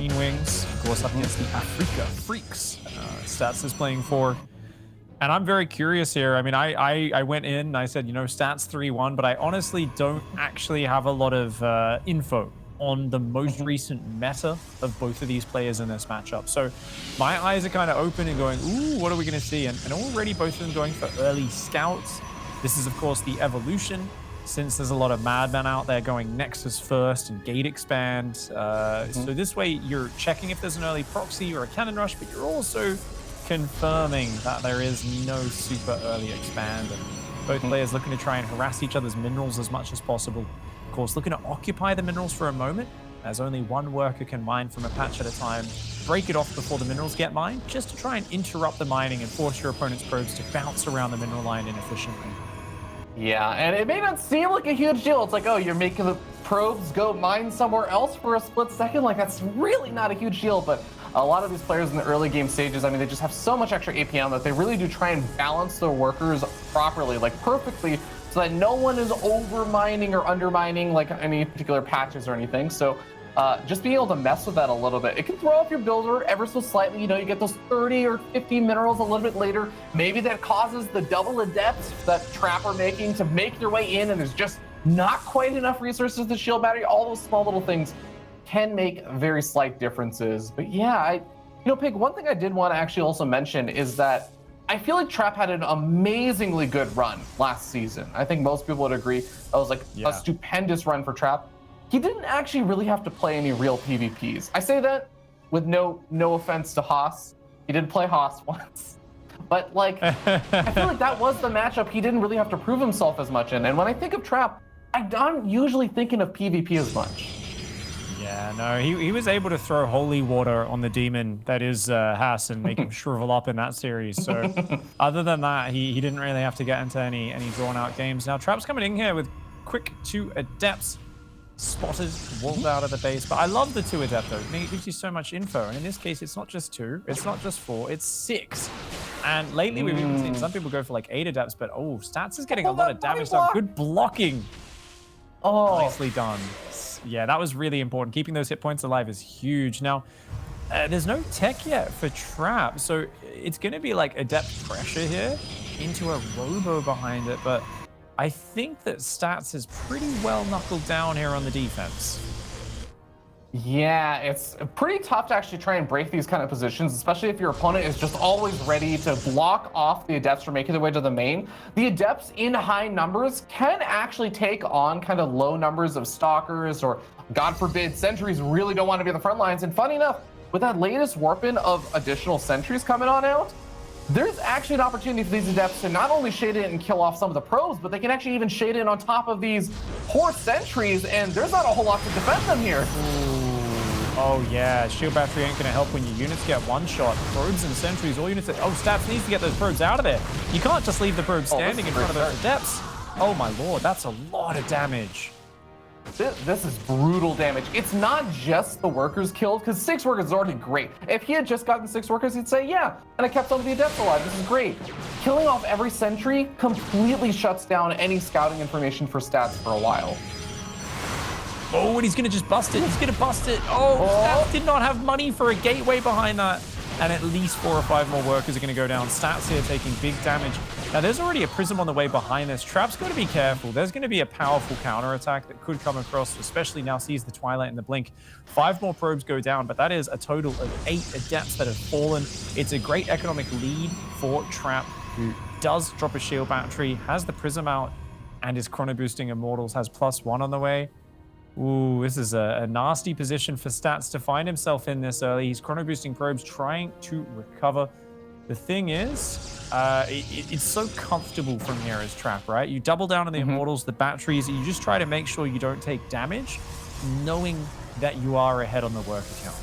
Green Wings, of course, up against the Africa Freaks. Stats is playing for. And I'm very curious here. I mean, I went in and I said, you know, Stats 3-1, but I honestly don't actually have a lot of info on the most recent meta of both of these players in this matchup. So my eyes are kind of open and going, ooh, what are we going to see? And already both of them going for early scouts. This is, of course, the evolution, since there's a lot of madmen out there going Nexus first and Gate expand. So this way you're checking if there's an early proxy or a cannon rush, but you're also confirming that there is no super early expand. And both players looking to try and harass each other's minerals as much as possible. Of course, looking to occupy the minerals for a moment, as only one worker can mine from a patch at a time. Break it off before the minerals get mined, just to try and interrupt the mining and force your opponent's probes to bounce around the mineral line inefficiently. Yeah, and it may not seem like a huge deal. It's like, oh, you're making the probes go mine somewhere else for a split second. Like, that's really not a huge deal, but a lot of these players in the early game stages, I mean, they just have so much extra APM that they really do try and balance their workers properly, like perfectly, so that no one is over mining or under mining like any particular patches or anything. So just being able to mess with that a little bit, it can throw off your builder ever so slightly. You know, you get those 30 or 50 minerals a little bit later. Maybe that causes the double adepts that Trap are making to make their way in, and there's just not quite enough resources to shield battery. All those small little things can make very slight differences. But yeah, Pig, one thing I did want to actually also mention is that I feel like Trap had an amazingly good run last season. I think most people would agree. That was like a stupendous run for Trap. He didn't actually really have to play any real PvPs. I say that with no offense to Haas. He did play Haas once. But like, I feel like that was the matchup he didn't really have to prove himself as much in. And when I think of Trap, I'm not usually thinking of PvP as much. Yeah, no, he was able to throw holy water on the demon that is Haas and make him shrivel up in that series. So other than that, he didn't really have to get into any drawn out games. Now Trap's coming in here with quick 2 adepts spotted, walled out of the base. But I love the 2 adept though. It gives you so much info. And in this case, it's not just 2, it's not just 4, it's 6. And lately we've even seen some people go for like 8 adepts, but Stats is getting a lot of damage done. Good blocking. Oh, nicely done. Yeah, that was really important. Keeping those hit points alive is huge. Now, there's no tech yet for Trap, so it's going to be like adept pressure here into a robo behind it, but I think that Stats is pretty well knuckled down here on the defense. Yeah, it's pretty tough to actually try and break these kind of positions, especially if your opponent is just always ready to block off the adepts from making their way to the main. The adepts in high numbers can actually take on kind of low numbers of stalkers, or God forbid, sentries really don't want to be on the front lines. And funny enough, with that latest warp-in of additional sentries coming on out, there's actually an opportunity for these adepts to not only shade in and kill off some of the probes, but they can actually even shade in on top of these poor sentries, and there's not a whole lot to defend them here. Oh yeah, shield battery ain't gonna help when your units get one shot. Probes and sentries, all units. Stats needs to get those probes out of there. You can't just leave the probes standing in front of those adepts. Oh my lord, that's a lot of damage. This is brutal damage. It's not just the workers killed, because 6 workers is already great. If he had just gotten 6 workers, he'd say, yeah, and I kept some of the adepts alive. This is great. Killing off every sentry completely shuts down any scouting information for Stats for a while. Oh, and he's going to just bust it. He's going to bust it. Stats did not have money for a gateway behind that. And at least 4 or 5 more workers are going to go down. Stats here taking big damage. Now, there's already a prism on the way behind this. Trap's got to be careful. There's going to be a powerful counterattack that could come across, especially now sees the Twilight and the Blink. 5 more probes go down, but that is a total of 8 adepts that have fallen. It's a great economic lead for Trap, who does drop a shield battery, has the prism out, and is chrono boosting Immortals, has +1 on the way. Ooh, this is a nasty position for Stats to find himself in this early. He's chrono boosting probes, trying to recover. The thing is, it's so comfortable from here as Trap, right? You double down on the Immortals, the batteries, you just try to make sure you don't take damage, knowing that you are ahead on the work account.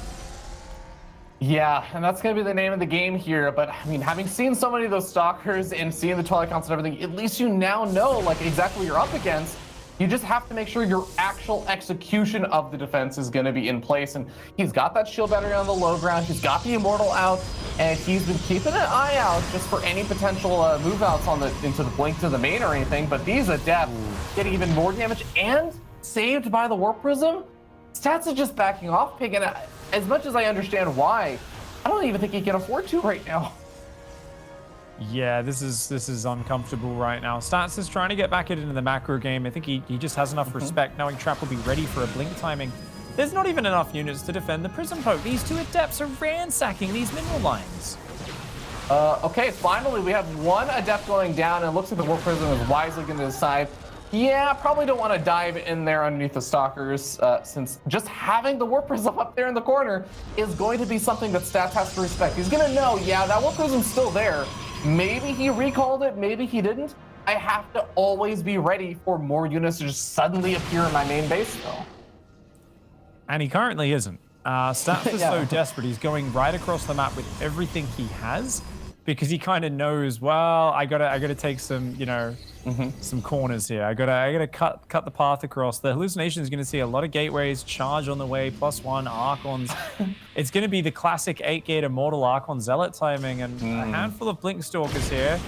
Yeah, and that's going to be the name of the game here. But I mean, having seen so many of those stalkers and seeing the Twilight Counts and everything, at least you now know like exactly what you're up against. You just have to make sure your actual execution of the defense is going to be in place. And he's got that shield battery on the low ground. He's got the Immortal out, and he's been keeping an eye out just for any potential move outs on into the Blink to the main or anything. But these adepts getting even more damage and saved by the Warp Prism. Stats is just backing off, Pig. And as much as I understand why, I don't even think he can afford to right now. Yeah, this is uncomfortable right now. Stats is trying to get back into the macro game. I think he just has enough respect knowing Trap will be ready for a blink timing. There's not even enough units to defend the Prism Poke. These two Adepts are ransacking these mineral lines. Okay, finally we have one Adept going down, and it looks like the Warp Prism is wisely going to decide, yeah, probably don't want to dive in there underneath the Stalkers, since just having the Warp Prism up there in the corner is going to be something that Stats has to respect. He's going to know, yeah, that Warp Prism's still there. Maybe he recalled it, maybe he didn't. I have to always be ready for more units to just suddenly appear in my main base, though. And he currently isn't. Stats is so desperate, he's going right across the map with everything he has, because he kind of knows, well, I gotta take some, you know, some corners here. I gotta cut the path across. The hallucination is gonna see a lot of gateways, charge on the way, +1 Archons. It's gonna be the classic 8-gate Immortal Archon Zealot timing, and a handful of Blink Stalkers here.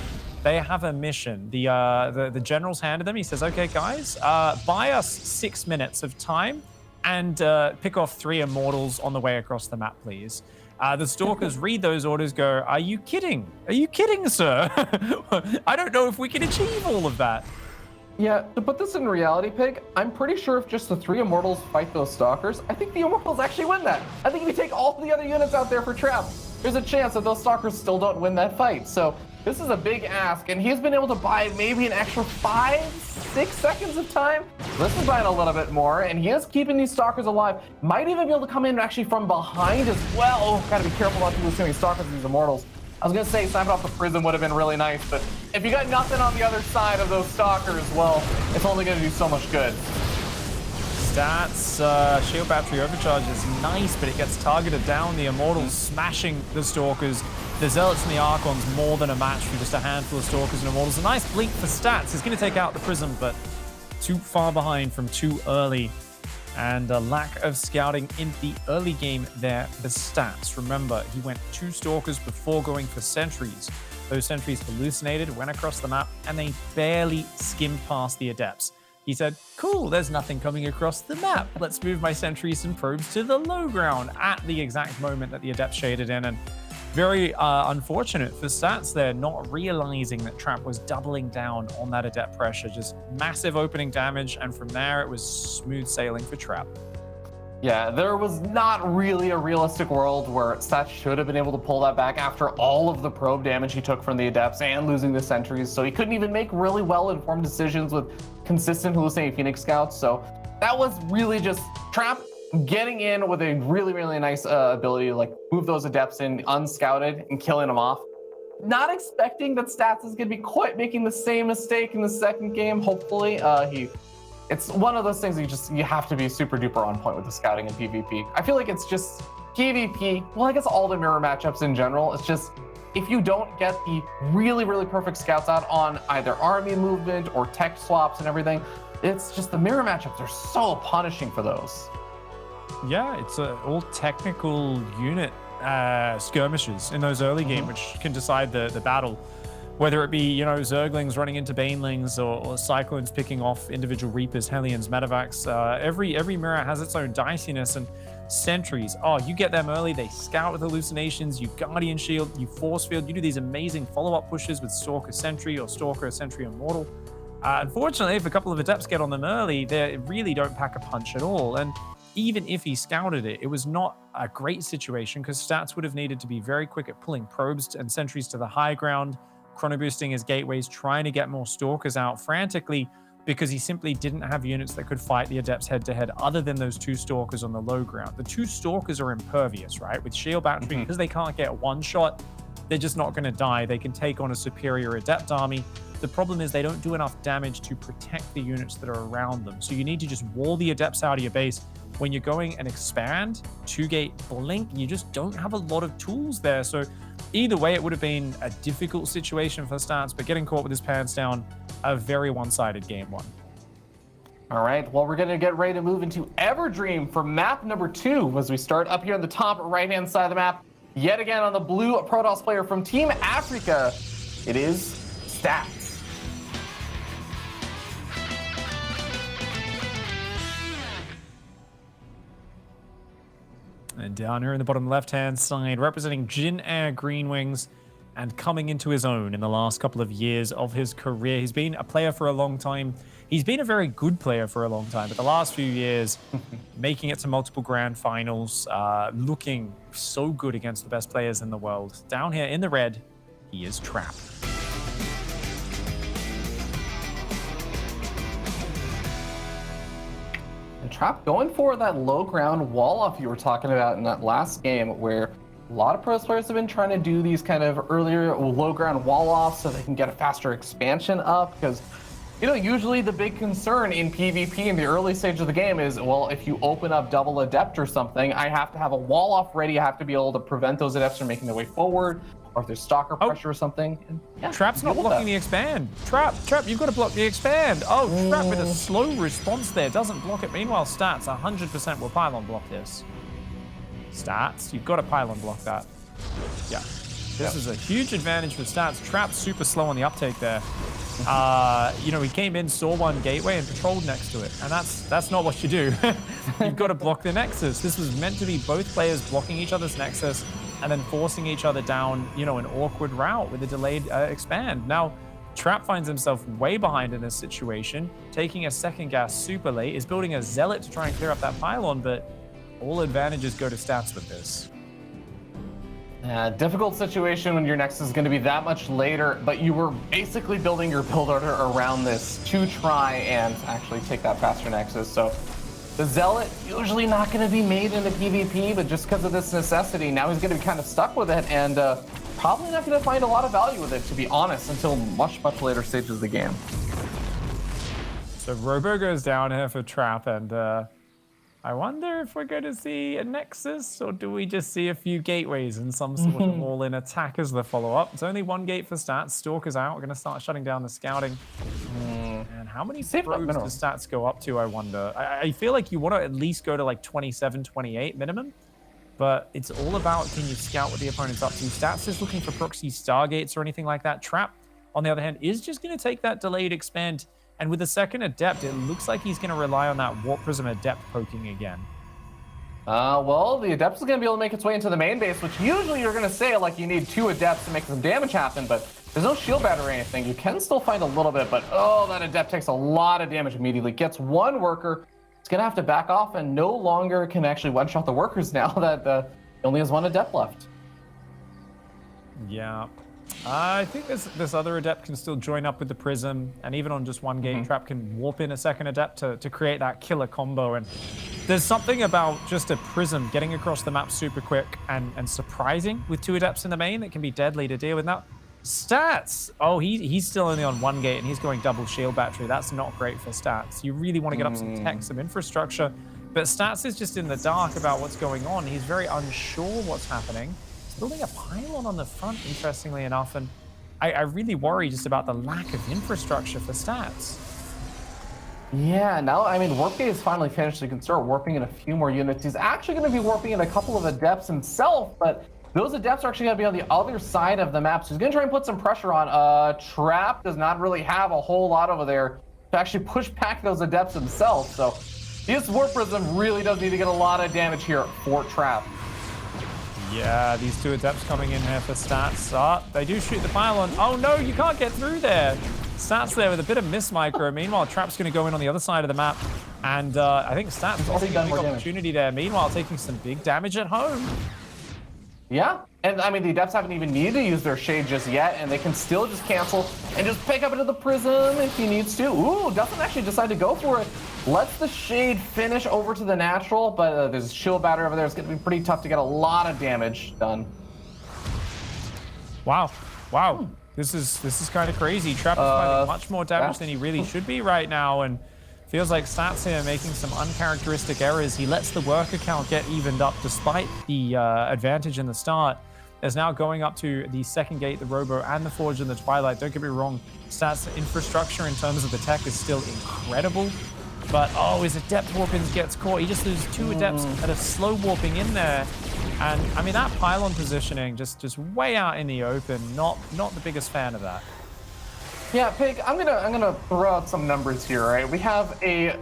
They have a mission. The general's handed them. He says, okay, guys, buy us 6 minutes of time and pick off 3 Immortals on the way across the map, please. The Stalkers read those orders, go, are you kidding? Are you kidding, sir? I don't know if we can achieve all of that. Yeah, to put this in reality, Pig, I'm pretty sure if just the 3 Immortals fight those Stalkers, I think the Immortals actually win that. I think if you take all the other units out there for Trap, there's a chance that those Stalkers still don't win that fight. So this is a big ask, and he's been able to buy maybe an extra 5-6 seconds of time. This is buying a little bit more, and he is keeping these Stalkers alive. Might even be able to come in actually from behind as well. Oh, gotta be careful not to lose too many Stalkers to these Immortals. I was gonna say snapping off the Prism would have been really nice, but if you got nothing on the other side of those Stalkers, well, it's only gonna do so much good. Stats, Shield Battery Overcharge is nice, but it gets targeted down. The Immortals smashing the Stalkers. The Zealots and the Archons more than a match for just a handful of Stalkers and Immortals. A nice blink for Stats. He's going to take out the Prism, but too far behind from too early. And a lack of scouting in the early game there for Stats. Remember, he went 2 Stalkers before going for Sentries. Those Sentries hallucinated, went across the map, and they barely skimmed past the Adepts. He said, cool, there's nothing coming across the map. Let's move my Sentries and Probes to the low ground at the exact moment that the Adepts shaded in. And very unfortunate for Stats there, not realizing that Trap was doubling down on that Adept pressure. Just massive opening damage, and from there it was smooth sailing for Trap. Yeah, there was not really a realistic world where Stats should have been able to pull that back after all of the probe damage he took from the Adepts and losing the Sentries, so he couldn't even make really well-informed decisions with consistent hallucinating Phoenix Scouts. So that was really just Trap getting in with a really, really nice ability to like move those Adepts in unscouted and killing them off. Not expecting that Stats is going to be quite making the same mistake in the second game. Hopefully, it's one of those things you have to be super duper on point with the scouting in PvP. I feel like it's just PvP. Well, I guess all the mirror matchups in general. It's just if you don't get the really, really perfect scouts out on either army movement or tech swaps and everything, it's just the mirror matchups are so punishing for those. Yeah, it's all technical unit skirmishes in those early game, which can decide the battle. Whether it be, you know, Zerglings running into Banelings or Cyclones picking off individual Reapers, Hellions, Medivacs. Every mirror has its own diciness, and Sentries. Oh, you get them early, they scout with hallucinations, you Guardian Shield, you Force Field, you do these amazing follow-up pushes with Stalker Sentry or Stalker Sentry Immortal. Unfortunately, if a couple of Adepts get on them early, they really don't pack a punch at all. And even if he scouted it, it was not a great situation because Stats would have needed to be very quick at pulling probes and Sentries to the high ground, chrono boosting his gateways, trying to get more Stalkers out frantically because he simply didn't have units that could fight the Adepts head-to-head other than those 2 Stalkers on the low ground. The 2 Stalkers are impervious, right? With Shield Battery, because they can't get one shot, they're just not going to die. They can take on a superior Adept army. The problem is they don't do enough damage to protect the units that are around them. So you need to just wall the Adepts out of your base. When you're going and expand, 2-gate blink, you just don't have a lot of tools there. So either way, it would have been a difficult situation for Stats, but getting caught with his pants down, a very one-sided game one. All right, well, we're going to get ready to move into Everdream for map number 2 as we start up here on the top right-hand side of the map. Yet again on the blue Protoss player from Team Africa, it is Stats. And down here in the bottom left-hand side, representing Jin Air Green Wings and coming into his own in the last couple of years of his career. He's been a player for a long time. He's been a very good player for a long time, but the last few years, making it to multiple grand finals, looking so good against the best players in the world. Down here in the red, he is Trap. And Trap going for that low ground wall off you were talking about in that last game, where a lot of pros players have been trying to do these kind of earlier low ground wall offs so they can get a faster expansion up, because you know, usually the big concern in PvP in the early stage of the game is, well, if you open up double adept or something, I have to have a wall off ready. I have to be able to prevent those adepts from making their way forward, or if there's stalker pressure or something. And, yeah, Trap's not blocking the expand. Trap, you've got to block the expand. Oh, Trap with a slow response there. Doesn't block it. Meanwhile, Stats 100% will pylon block this. Stats, you've got to pylon block that. Yeah. This is a huge advantage for Stats. Trap's super slow on the uptake there. You know, he came in, saw one gateway, and patrolled next to it. And that's not what you do. You've got to block the Nexus. This was meant to be both players blocking each other's Nexus and then forcing each other down, you know, an awkward route with a delayed expand. Now, Trap finds himself way behind in this situation, taking a second gas super late, is building a Zealot to try and clear up that pylon, but all advantages go to Stats with this. Difficult situation when your Nexus is going to be that much later, but you were basically building your build order around this to try and actually take that faster Nexus. So the Zealot, usually not going to be made into PvP, but just because of this necessity, now he's going to be kind of stuck with it, and probably not going to find a lot of value with it, to be honest, until much later stages of the game. So Robo goes down here for Trap, and I wonder if we're going to see a Nexus, or do we just see a few gateways and some sort of all-in attack as the follow-up? It's only one gate for Stats. Stalker's out. We're going to start shutting down the scouting. And how many probes does Stats go up to, I wonder? I feel like you want to at least go to like 27, 28 minimum. But it's all about, can you scout what the opponent's up to? Stats is looking for proxy Stargates or anything like that. Trap, on the other hand, is just going to take that delayed expand. And with the second Adept, it looks like he's going to rely on that Warp Prism Adept poking again. Well, the Adept is going to be able to make its way into the main base, which usually you're going to say, like, you need 2 Adepts to make some damage happen, but there's no shield battery or anything. You can still find a little bit, but oh, that Adept takes a lot of damage immediately. Gets one worker. It's going to have to back off and no longer can actually one-shot the workers now that he only has one Adept left. Yeah. I think this other Adept can still join up with the Prism, and even on just one gate, Trap can warp in a second Adept to create that killer combo. And there's something about just a Prism getting across the map super quick and surprising with 2 Adepts in the main that can be deadly to deal with. Now, Stats! Oh, he's still only on one gate, and he's going double shield battery. That's not great for Stats. You really want to get up some tech, some infrastructure, but Stats is just in the dark about what's going on. He's very unsure what's happening. Building a pylon on the front, interestingly enough, and I really worry just about the lack of infrastructure for Stats. Yeah, now, I mean, Warp Gate is finally finished. So he can start warping in a few more units. He's actually going to be warping in a couple of Adepts himself, but those Adepts are actually going to be on the other side of the map. So he's going to try and put some pressure on. Trap does not really have a whole lot over there to actually push back those Adepts himself. So this Warp Prism really does need to get a lot of damage here for Trap. Yeah, these 2 Adepts coming in here for Stats. They do shoot the pylon. Oh no, you can't get through there. Stats there with a bit of miss micro. Meanwhile, Trap's going to go in on the other side of the map. And I think Stats is taking a big opportunity there. Meanwhile, taking some big damage at home. Yeah, and I mean, the Adepts haven't even needed to use their Shade just yet, and they can still just cancel and just pick up into the Prism if he needs to. Ooh, doesn't actually decide to go for it. Lets the Shade finish over to the Natural, but there's a shield battery over there. It's going to be pretty tough to get a lot of damage done. Wow. This is kind of crazy. Trap is finding much more damage than he really should be right now, and feels like Stats here making some uncharacteristic errors. He lets the worker count get evened up despite the advantage in the start. Is now going up to the second gate, the Robo, and the Forge in the Twilight. Don't get me wrong, Stats' infrastructure in terms of the tech is still incredible. But, oh, his Adept Warpins gets caught. He just loses 2 Adepts that are slow warping in there. And, I mean, that pylon positioning just way out in the open. Not the biggest fan of that. Yeah, Pig, I'm gonna throw out some numbers here, right? We have a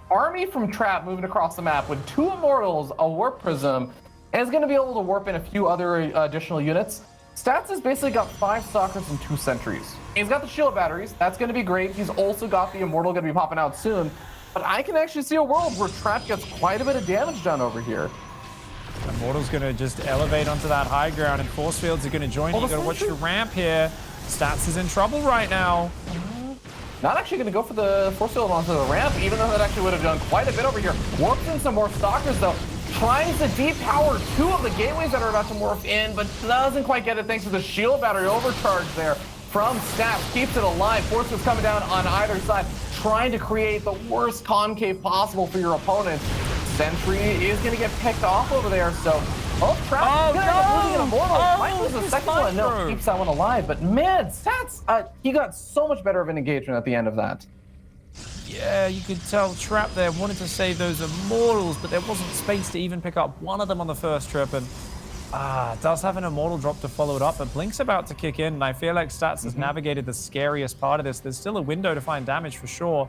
army from Trap moving across the map with 2 Immortals, a Warp Prism, and is going to be able to warp in a few other additional units. Stats has basically got 5 Stalkers and 2 Sentries. He's got the shield batteries. That's going to be great. He's also got the Immortal going to be popping out soon. But I can actually see a world where Trap gets quite a bit of damage done over here. Immortal's going to just elevate onto that high ground, and Force Fields are going to join. You got to watch the ramp here. Stats is in trouble right now. Not actually going to go for the Force Field onto the ramp, even though that actually would have done quite a bit over here. Warps in some more Stalkers, though. Tries to depower 2 of the gateways that are about to morph in, but doesn't quite get it thanks to the shield battery overcharge there from Stats. Keeps it alive. Force Fields coming down on either side, trying to create the worst concave possible for your opponent. Sentry is going to get picked off over there, so Trap is going to end up losing an Immortal. Might lose the second one. No, keeps that one alive. But man, Stats, he got so much better of an engagement at the end of that. Yeah, you could tell Trap there wanted to save those Immortals, but there wasn't space to even pick up one of them on the first trip. And does have an Immortal drop to follow it up, but Blink's about to kick in, and I feel like Stats has navigated the scariest part of this. There's still a window to find damage for sure,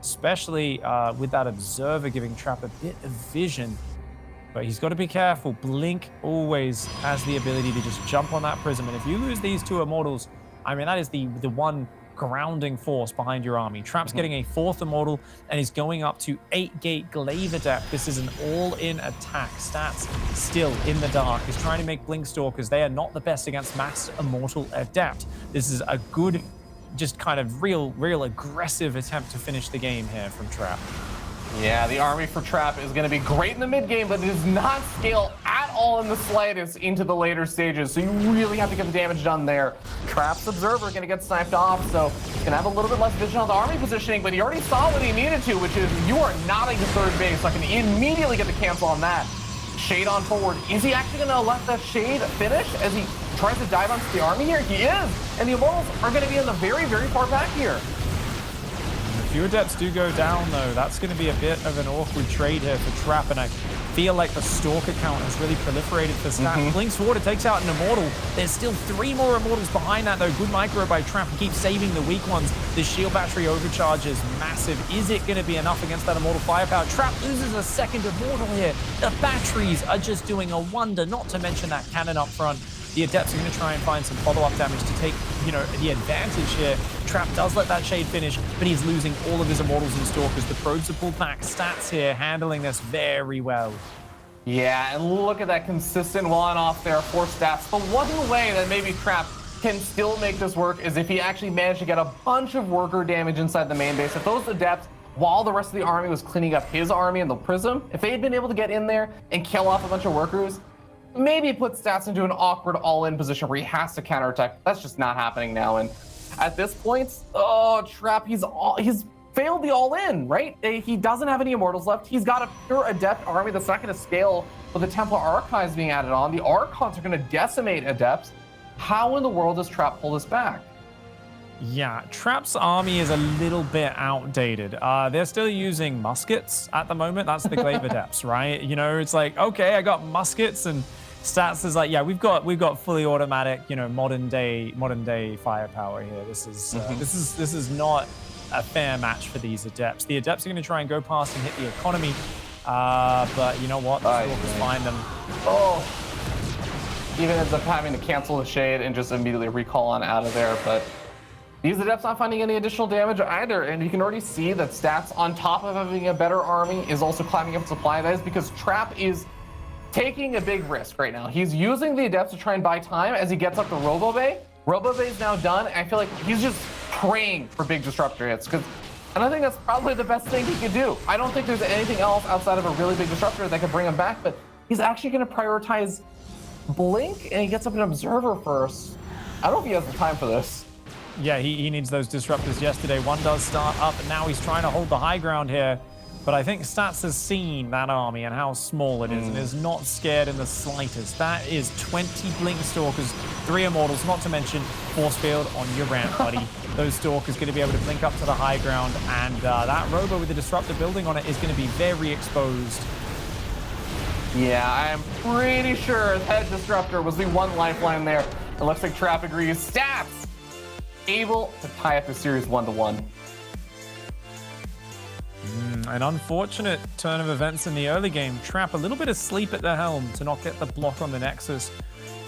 especially with that Observer giving Trap a bit of vision. But he's got to be careful. Blink always has the ability to just jump on that Prism, and if you lose these 2 Immortals, I mean, that is the one grounding force behind your army. Trap's getting a 4th Immortal, and he's going up to 8-gate Glaive Adept. This is an all-in attack. Stats still in the dark. He's trying to make Blink Stalkers. They are not the best against Mass Immortal Adept. This is a good, just kind of real aggressive attempt to finish the game here from Trap. Yeah, the army for Trap is going to be great in the mid game, but it does not scale at all in the slightest into the later stages. So you really have to get the damage done there. Trap's Observer going to get sniped off, so he's going to have a little bit less vision on the army positioning, but he already saw what he needed to, which is you are not at your third base. So I can immediately get the cancel on that. Shade on forward. Is he actually going to let that Shade finish as he tries to dive onto the army here? He is, and the Immortals are going to be in the very far back here. A few Adepts do go down, though. That's going to be a bit of an awkward trade here for Trap, and I feel like the Stalker count has really proliferated for Stats. Blinks forward, it takes out an Immortal. There's still 3 more Immortals behind that, though. Good micro by Trap. He keeps saving the weak ones. The shield battery overcharge is massive. Is it going to be enough against that Immortal firepower? Trap loses a second Immortal here. The batteries are just doing a wonder, not to mention that cannon up front. The Adepts are going to try and find some follow-up damage to take, the advantage here. Trap does let that Shade finish, but he's losing all of his Immortals and Stalkers. The probes are pulled back. Stats here handling this very well. Yeah, and look at that consistent one-off there for Stats. The one way that maybe Trap can still make this work is if he actually managed to get a bunch of worker damage inside the main base. If those Adepts, while the rest of the army was cleaning up his army and the Prism, if they had been able to get in there and kill off a bunch of workers, maybe put Stats into an awkward all-in position where he has to counterattack. That's just not happening now. And at this point, Trap, he's failed the all-in, right? He doesn't have any Immortals left. He's got a pure Adept army that's not going to scale with the Templar Archives being added on. The Archons are going to decimate Adepts. How in the world does Trap pull this back? Yeah, Trap's army is a little bit outdated. They're still using muskets at the moment. That's the Glaive Adepts, right? It's like, okay, I got muskets, and Stats is like, yeah, we've got fully automatic, modern day firepower here. This is not a fair match for these Adepts. The Adepts are going to try and go past and hit the economy, but you know what? The Stalkers find them. Oh, even ends up having to cancel the Shade and just immediately recall on out of there, but these Adepts not finding any additional damage either, and you can already see that Stats, on top of having a better army, is also climbing up supply. That is because Trap is taking a big risk right now. He's using the Adepts to try and buy time as he gets up to Robo Bay. Robo Bay is now done, and I feel like he's just praying for big Disruptor hits, and I think that's probably the best thing he could do. I don't think there's anything else outside of a really big Disruptor that could bring him back, but he's actually going to prioritize Blink, and he gets up an Observer first. I don't know if he has the time for this. Yeah, he needs those Disruptors yesterday. One does start up, and now he's trying to hold the high ground here. But I think Stats has seen that army and how small it is, and is not scared in the slightest. That is 20 Blink Stalkers, 3 Immortals, not to mention Force Field on your ramp, buddy. Those Stalkers going to be able to blink up to the high ground, and that Robo with the Disruptor building on it is going to be very exposed. Yeah, I'm pretty sure that Disruptor was the one lifeline there. It looks like Trap agrees. Stats able to tie up the series 1-1. An unfortunate turn of events in the early game. Trap a little bit asleep at the helm to not get the block on the Nexus.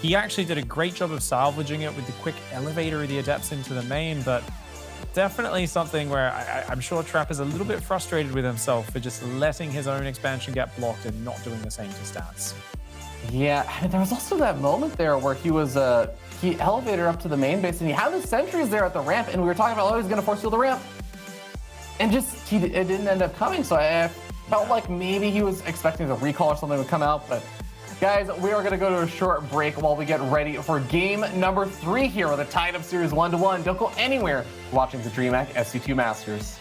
He actually did a great job of salvaging it with the quick elevator of the Adepts into the main, but definitely something where I'm sure Trap is a little bit frustrated with himself for just letting his own expansion get blocked and not doing the same to Stats. Yeah, and there was also that moment there where he was he elevated up to the main base and he had the sentries there at the ramp, and we were talking about, oh, he's gonna force field the ramp, and just it didn't end up coming. So I felt like maybe he was expecting the recall or something would come out. But guys, we are gonna go to a short break while we get ready for game number 3 here with a tied up series 1-1. Don't go anywhere. You're watching the DreamHack SC2 Masters.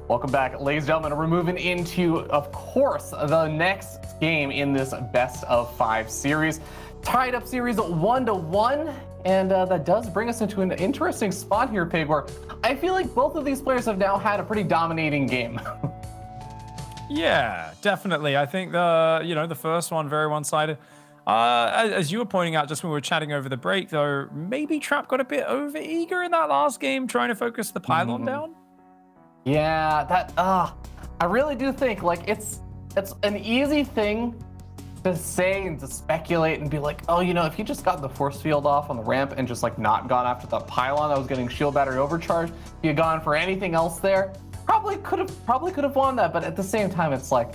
Welcome back, ladies and gentlemen. We're moving into, of course, the next game in this best of 5 series. Tied up series 1-1, and that does bring us into an interesting spot here, Pig, where I feel like both of these players have now had a pretty dominating game. Yeah, definitely. I think the first one very one-sided. As you were pointing out just when we were chatting over the break, though, maybe Trap got a bit over-eager in that last game, trying to focus the pylon down. Yeah, that I really do think like it's an easy thing to say and to speculate and be like, oh, you know, if he just got the force field off on the ramp and just like not gone after the pylon that was getting shield battery overcharged, if he had gone for anything else there, probably could have won that. But at the same time, it's like,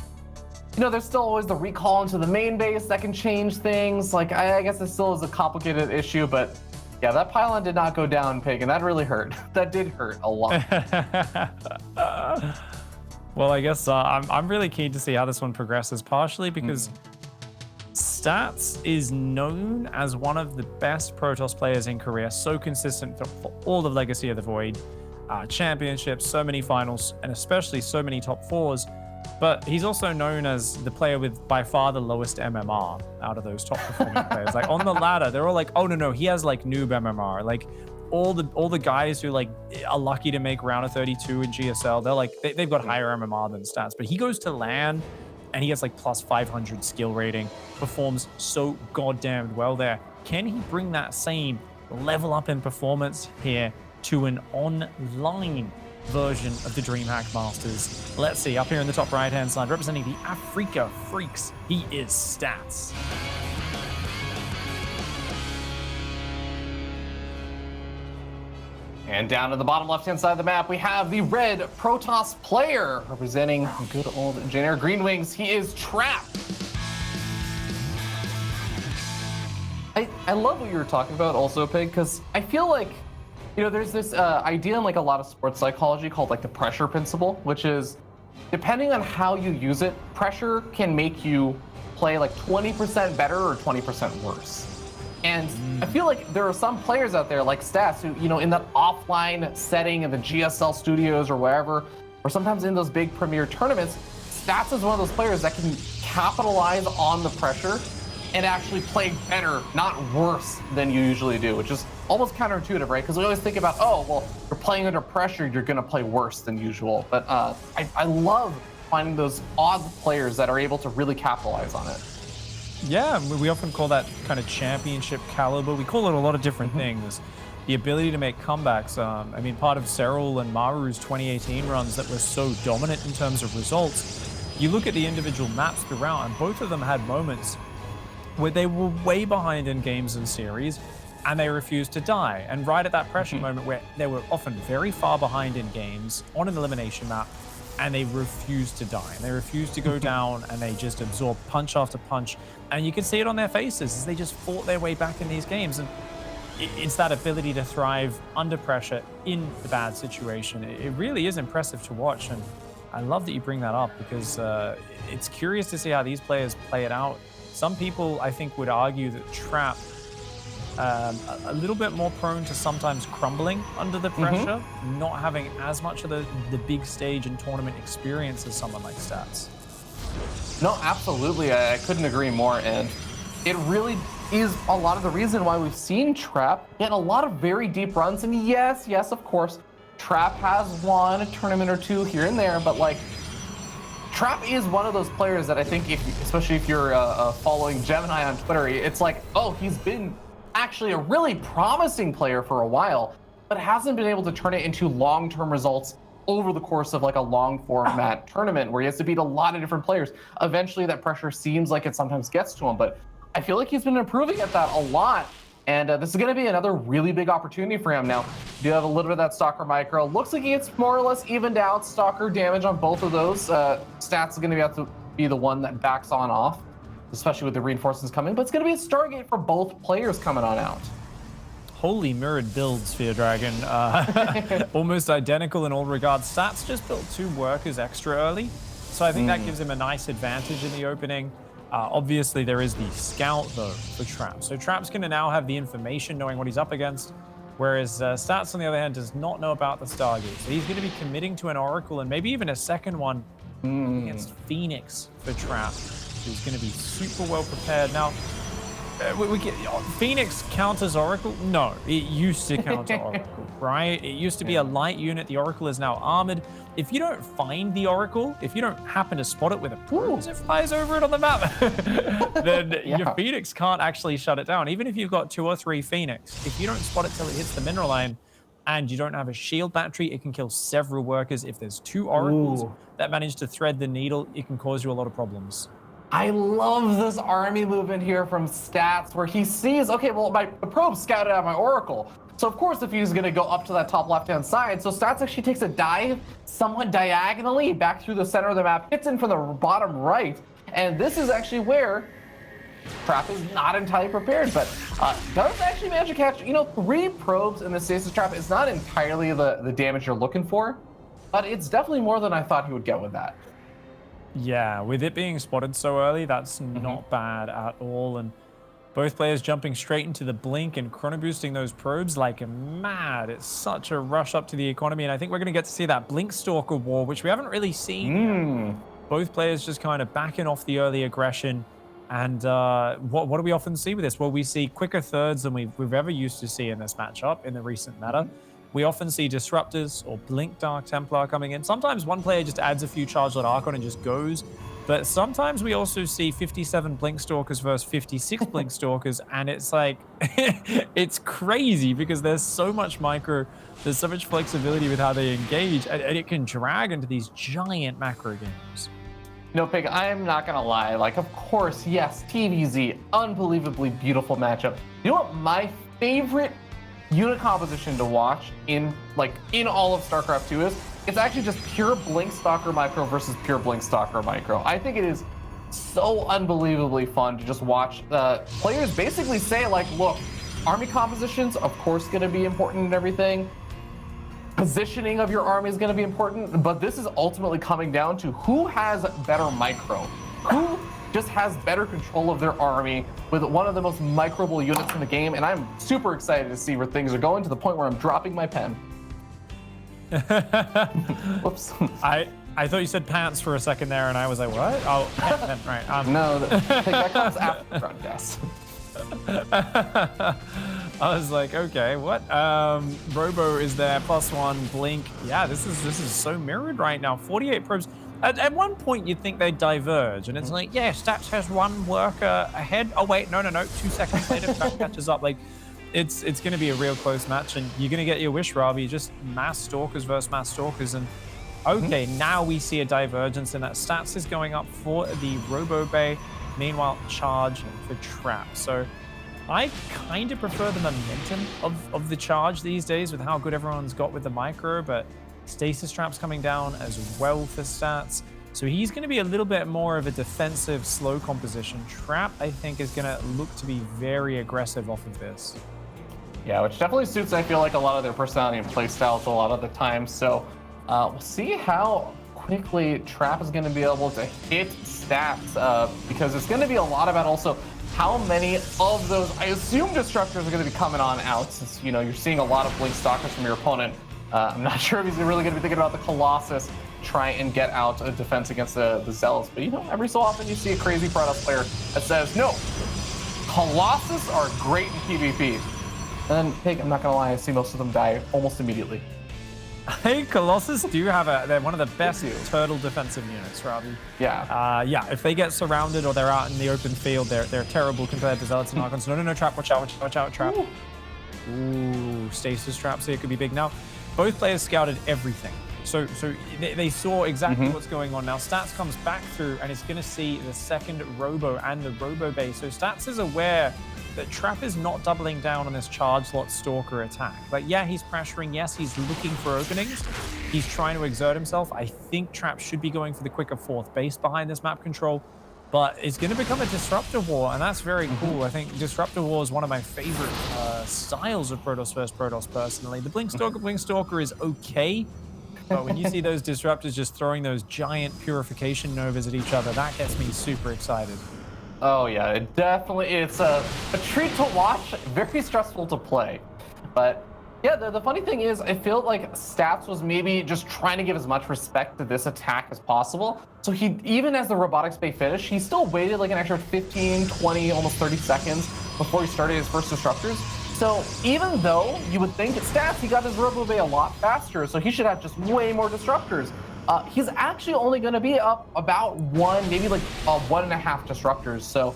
you know, there's still always the recall into the main base that can change things. Like, I guess it still is a complicated issue, but Yeah, that pylon did not go down, Pig, and that really hurt. That did hurt a lot. Well, I guess I'm really keen to see how this one progresses, partially because Stats is known as one of the best Protoss players in Korea, so consistent for all of Legacy of the Void, championships, so many finals, and especially so many top fours. But he's also known as the player with by far the lowest MMR out of those top performing players. Like on the ladder, they're all like, oh no, he has like noob MMR. Like all the guys who like are lucky to make round of 32 in GSL, they're like they've got higher MMR than Stats. But he goes to LAN and he has like plus 500 skill rating, performs so goddamn well there. Can he bring that same level up in performance here to an online version of the DreamHack Masters? Let's see, up here in the top right-hand side, representing the Africa Freaks, he is Stats. And down to the bottom left-hand side of the map, we have the red Protoss player representing good old Engineer Green Wings. He is Trap. I love what you were talking about also, Pig, because I feel like, you know, there's this idea in like a lot of sports psychology called like the pressure principle, which is depending on how you use it, pressure can make you play like 20% better or 20% worse. And I feel like there are some players out there like Stats who, you know, in that offline setting in the GSL studios or wherever, or sometimes in those big premier tournaments, Stats is one of those players that can capitalize on the pressure and actually play better, not worse than you usually do, which is almost counterintuitive, right? Because we always think about, oh, well, you're playing under pressure, you're gonna play worse than usual. But I love finding those odd players that are able to really capitalize on it. Yeah, we often call that kind of championship caliber. We call it a lot of different things. The ability to make comebacks. I mean, part of Serral and Maru's 2018 runs that were so dominant in terms of results. You look at the individual maps throughout, and both of them had moments where they were way behind in games and series, and they refused to die. And right at that pressure moment where they were often very far behind in games on an elimination map, and they refused to die. And they refused to go down, and they just absorbed punch after punch. And you could see it on their faces as they just fought their way back in these games. And it's that ability to thrive under pressure in the bad situation. It really is impressive to watch. And I love that you bring that up because it's curious to see how these players play it out. Some people, I think, would argue that Trap a little bit more prone to sometimes crumbling under the pressure, not having as much of the big stage and tournament experience as someone like Stats. No, absolutely. I couldn't agree more. And it really is a lot of the reason why we've seen Trap get a lot of very deep runs. And yes, of course, Trap has won a tournament or two here and there, but like, Trap is one of those players that I think, especially if you're following Gemini on Twitter, it's like, oh, he's been actually a really promising player for a while, but hasn't been able to turn it into long-term results over the course of like a long format tournament where he has to beat a lot of different players. Eventually that pressure seems like it sometimes gets to him, but I feel like he's been improving at that a lot. And this is going to be another really big opportunity for him. Now, do you have a little bit of that Stalker micro? Looks like he gets more or less evened out Stalker damage on both of those. Stats is going to have to be the one that backs on off, especially with the reinforcements coming. But it's going to be a Stargate for both players coming on out. Holy mirrored builds, Fear Dragon. Almost identical in all regards. Stats just built 2 workers extra early. So I think that gives him a nice advantage in the opening. Obviously, there is the scout, though, for Trap. So Trap's going to now have the information, knowing what he's up against, whereas Stats, on the other hand, does not know about the Stargate. So he's going to be committing to an Oracle and maybe even a second one against Phoenix for Trap, who's going to be super well prepared. Now, Phoenix counters Oracle? No, it used to counter Oracle, right? It used to be a light unit. The Oracle is now armored. If you don't find the Oracle, if you don't happen to spot it with a probe as it flies over it on the map, then your Phoenix can't actually shut it down. Even if you've got 2 or 3 Phoenix, if you don't spot it till it hits the mineral line and you don't have a shield battery, it can kill several workers. If there's 2 Oracles that manage to thread the needle, it can cause you a lot of problems. I love this army movement here from Stats where he sees, okay, well, the probe scouted out my Oracle. So of course, if he's gonna go up to that top left-hand side, so Stats actually takes a dive somewhat diagonally back through the center of the map, hits in from the bottom right. And this is actually where Trap is not entirely prepared, but does actually manage to catch, 3 probes in the stasis trap. Is not entirely the damage you're looking for, but it's definitely more than I thought he would get with that. Yeah, with it being spotted so early, that's not bad at all. And both players jumping straight into the blink and chrono boosting those probes like mad. It's such a rush up to the economy, and I think we're going to get to see that Blink Stalker war, which we haven't really seen yet. Both players just kind of backing off the early aggression. And what do we often see with this? Well, we see quicker thirds than we've ever used to see in this matchup in the recent meta. We often see Disruptors or Blink Dark Templar coming in. Sometimes one player just adds a few Charge-Lit Archon and just goes. But sometimes we also see 57 Blink Stalkers versus 56 Blink Stalkers, and it's like, it's crazy because there's so much micro, there's so much flexibility with how they engage, and it can drag into these giant macro games. Pig, I'm not gonna lie. Like, of course, yes, TVZ, unbelievably beautiful matchup. You know what my favorite unit composition to watch in all of StarCraft 2 is? It's actually just pure Blink Stalker micro versus pure Blink Stalker micro. I think it is so unbelievably fun to just watch players basically say, like, look, army compositions, of course, going to be important and everything. Positioning of your army is going to be important, but this is ultimately coming down to who has better micro, who just has better control of their army with one of the most microable units in the game, and I'm super excited to see where things are going, to the point where I'm dropping my pen. Whoops. I thought you said pants for a second there, and I was like, what? Oh, pen, right. No, that comes after the broadcast. I was like, okay, what? Robo is there, +1, Blink. Yeah, this is so mirrored right now. 48 probes. At one point, you'd think they'd diverge, and it's like, yeah, Stats has 1 worker ahead. Oh, wait, no. 2 seconds later, Stats catches up. Like, it's going to be a real close match, and you're going to get your wish, Robbie. Just mass Stalkers versus mass Stalkers, and okay, now we see a divergence in that. Stats is going up for the Robo Bay. Meanwhile, Charge for Trap. So I kind of prefer the momentum of the Charge these days with how good everyone's got with the micro, but Stasis Trap's coming down as well for Stats. So he's going to be a little bit more of a defensive, slow composition. Trap, I think, is going to look to be very aggressive off of this. Yeah, which definitely suits, I feel like, a lot of their personality and play styles a lot of the time. So we'll see how quickly Trap is going to be able to hit Stats, because it's going to be a lot about also how many of those, I assume, Disruptors are going to be coming on out, since, you're seeing a lot of Blink Stalkers from your opponent. I'm not sure if he's really going to be thinking about the Colossus, try and get out a defense against the Zealots. But, every so often you see a crazy Protoss player that says, no, Colossus are great in PvP. And then, Pig, I'm not going to lie, I see most of them die almost immediately. Hey, Colossus do have they're one of the best turtle defensive units, Robbie. Yeah. Yeah, if they get surrounded or they're out in the open field, they're terrible compared to Zealots and Archons. No, Trap, watch out, Trap. Ooh, Stasis Traps here could be big. Now, both players scouted everything. So they saw exactly what's going on. Now, Stats comes back through, and it's going to see the second Robo and the Robo base. So Stats is aware that Trap is not doubling down on this Charge Lot Stalker attack. Like, yeah, he's pressuring. Yes, he's looking for openings. He's trying to exert himself. I think Trap should be going for the quicker 4th base behind this map control. But it's going to become a Disruptor War, and that's very cool. I think Disruptor War is one of my favorite styles of Protoss versus Protoss, personally. The Blink Stalker is okay, but when you see those Disruptors just throwing those giant Purification Novas at each other, that gets me super excited. Oh yeah, it's a treat to watch, very stressful to play. But yeah, the funny thing is, I feel like Stats was maybe just trying to give as much respect to this attack as possible. So he, even as the Robotics Bay finished, he still waited like an extra 15, 20, almost 30 seconds before he started his first Disruptors. So even though you would think at Stats, he got his Robo Bay a lot faster, so he should have just way more Disruptors. He's actually only going to be up about 1, maybe like 1.5 Disruptors. So,